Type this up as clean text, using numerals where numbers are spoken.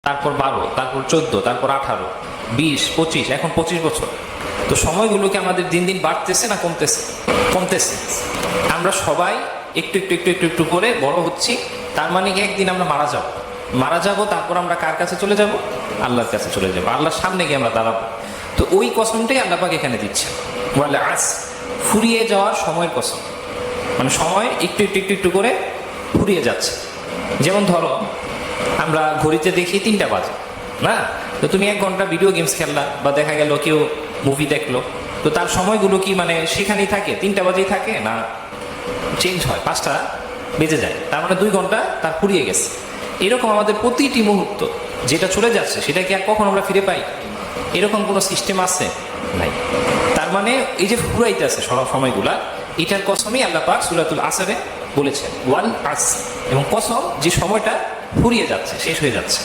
তারপর 12, তারপর 14, তারপর 18, 20, 25, এখন 25 বছর। তো সময়গুলোকে আমাদের দিন দিন বাড়তেছে না কমতেছে? কমতেছে। আমরা সবাই একটু একটু একটু একটু একটু করে বড় হচ্ছি। তার মানে কি একদিন আমরা মারা যাব, তারপর আমরা কার কাছে চলে যাব? আল্লাহর কাছে চলে যাব, আল্লাহর সামনে গিয়ে আমরা দাঁড়াবো। তো ওই কসমটাই আল্লাহ পাক এখানে দিচ্ছে, বলে আজ ফুরিয়ে যাওয়ার সময়ের কসম। মানে সময় একটু একটু একটু একটু করে ফুরিয়ে যাচ্ছে। যেমন ধরো আমরা ঘড়িতে দেখি 3টা বাজে, না? তো তুমি 1 ঘন্টা ভিডিও গেমস খেললা, বা দেখা গেল কেউ মুভি দেখলো, তো তার সময়গুলো কি মানে সেখানেই থাকে? 3টা বাজেই থাকে না? চেঞ্জ হয়, 5টা বেজে যায়। তার মানে 2 ঘন্টা তার ফুরিয়ে গেছে। এরকম আমাদের প্রতিটি মুহূর্ত যেটা চলে যাচ্ছে সেটা কি আর কখন আমরা ফিরে পাই? এরকম কোনো সিস্টেম আছে? নাই। তার মানে এই যে ফুরাইতে আছে সব সময়গুলা, এটার কসমই আল্লাহ পাক সূরাতুল আসরে বলেছেন, ওয়াল আসর, এবং কসম যে সময়টা ফুরিয়ে যাচ্ছে, শেষ হয়ে যাচ্ছে।